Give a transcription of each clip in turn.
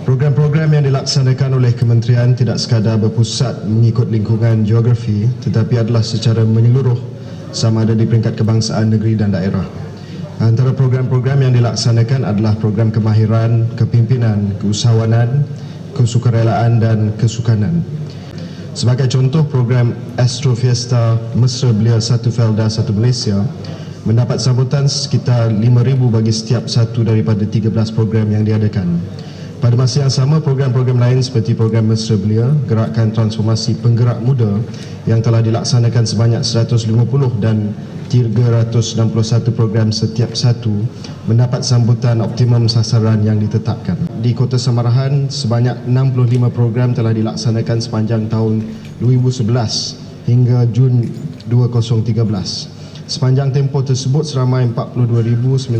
Program-program yang dilaksanakan oleh kementerian tidak sekadar berpusat mengikut lingkungan geografi tetapi adalah secara menyeluruh sama ada di peringkat kebangsaan, negeri dan daerah. Antara program-program yang dilaksanakan adalah program kemahiran, kepimpinan, keusahawanan, kesukarelaan dan kesukanan. Sebagai contoh, program Astro Fiesta Mesra Belia Satu Felda Satu Malaysia mendapat sambutan sekitar 5,000 bagi setiap satu daripada 13 program yang diadakan. Pada masa yang sama, program-program lain seperti program Mesra Belia, Gerakan Transformasi Penggerak Muda yang telah dilaksanakan sebanyak 150 dan 361 program setiap satu mendapat sambutan optimum sasaran yang ditetapkan. Di Kota Samarahan, sebanyak 65 program telah dilaksanakan sepanjang tahun 2011 hingga Jun 2013. Sepanjang tempoh tersebut, seramai 42,946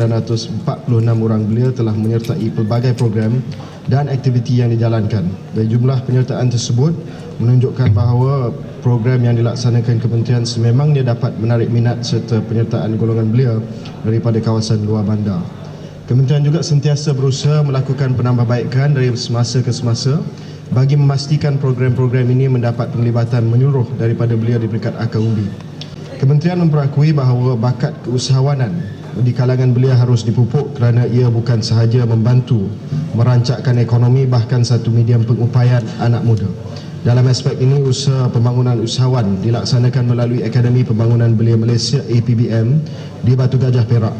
orang belia telah menyertai pelbagai program dan aktiviti yang dijalankan. Dan jumlah penyertaan tersebut menunjukkan bahawa program yang dilaksanakan kementerian sememangnya dapat menarik minat serta penyertaan golongan belia daripada kawasan luar bandar. Kementerian juga sentiasa berusaha melakukan penambahbaikan dari semasa ke semasa bagi memastikan program-program ini mendapat penglibatan menyeluruh daripada belia di peringkat akar umbi. Kementerian memperakui bahawa bakat keusahawanan di kalangan belia harus dipupuk kerana ia bukan sahaja membantu merancakkan ekonomi, bahkan satu medium pengupayaan anak muda. Dalam aspek ini, usaha pembangunan usahawan dilaksanakan melalui Akademi Pembangunan Belia Malaysia APBM di Batu Gajah, Perak.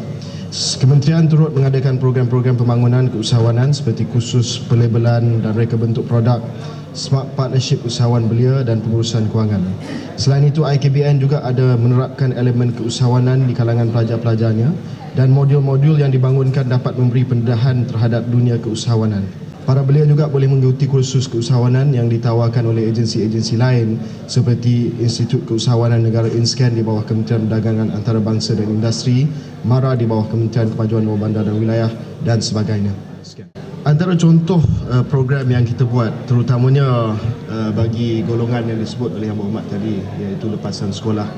Kementerian turut mengadakan program-program pembangunan keusahawanan seperti kursus pelabelan dan reka bentuk produk, Smart Partnership Usahawan Belia dan pengurusan kewangan. Selain itu, IKBN juga ada menerapkan elemen keusahawanan di kalangan pelajar-pelajarnya dan modul-modul yang dibangunkan dapat memberi pendedahan terhadap dunia keusahawanan. Para belia juga boleh mengikuti kursus keusahawanan yang ditawarkan oleh agensi-agensi lain seperti Institut Keusahawanan Negara INSCAN di bawah Kementerian Perdagangan Antarabangsa dan Industri, MARA di bawah Kementerian Kemajuan Luar Bandar dan Wilayah dan sebagainya. Antara contoh program yang kita buat terutamanya bagi golongan yang disebut oleh Yang Berhormat tadi, iaitu lepasan sekolah,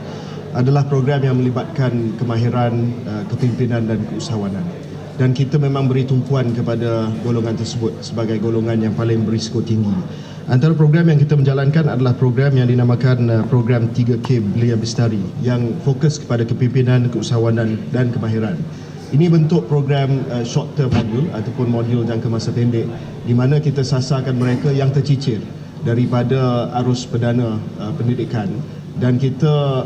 adalah program yang melibatkan kemahiran, kepimpinan dan keusahawanan. Dan kita memang beri tumpuan kepada golongan tersebut sebagai golongan yang paling berisiko tinggi. Antara program yang kita menjalankan adalah program yang dinamakan program 3K Belia Bestari yang fokus kepada kepimpinan, keusahawanan dan kemahiran. Ini bentuk program short term modul ataupun modul jangka masa pendek di mana kita sasarkan mereka yang tercicir daripada arus perdana pendidikan dan kita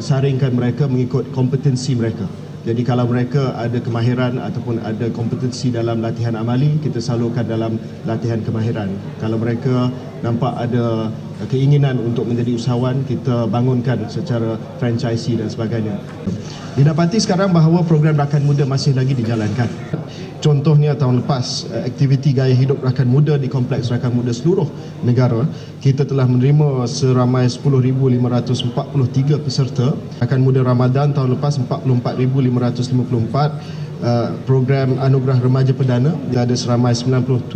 saringkan mereka mengikut kompetensi mereka. Jadi kalau mereka ada kemahiran ataupun ada kompetensi dalam latihan amali, kita salurkan dalam latihan kemahiran. Kalau mereka nampak ada keinginan untuk menjadi usahawan, kita bangunkan secara franchisee dan sebagainya. Didapati sekarang bahawa program Rakan Muda masih lagi dijalankan. Contohnya tahun lepas, aktiviti gaya hidup rakan muda di Kompleks Rakan Muda seluruh negara, kita telah menerima seramai 10,543 peserta. Rakan Muda Ramadan tahun lepas 44,554. Program Anugerah Remaja Perdana, ada seramai 97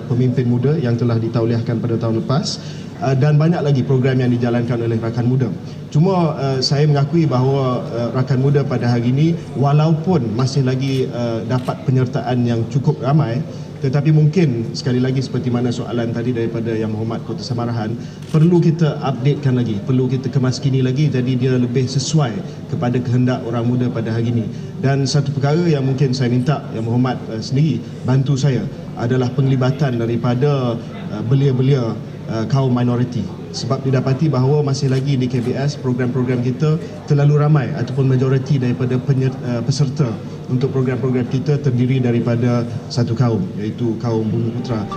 pemimpin muda yang telah ditauliahkan pada tahun lepas. Dan banyak lagi program yang dijalankan oleh Rakan Muda. Cuma saya mengakui bahawa Rakan Muda pada hari ini walaupun masih lagi dapat penyertaan yang cukup ramai, tetapi mungkin sekali lagi seperti mana soalan tadi daripada Yang Berhormat Kota Samarahan, perlu kita updatekan lagi, perlu kita kemaskini lagi jadi dia lebih sesuai kepada kehendak orang muda pada hari ini. Dan satu perkara yang mungkin saya minta Yang Berhormat sendiri bantu saya adalah penglibatan daripada belia-belia kaum minoriti, sebab didapati bahawa masih lagi di KBS program-program kita terlalu ramai ataupun majoriti daripada peserta untuk program-program kita terdiri daripada satu kaum, iaitu kaum Bumi Putra.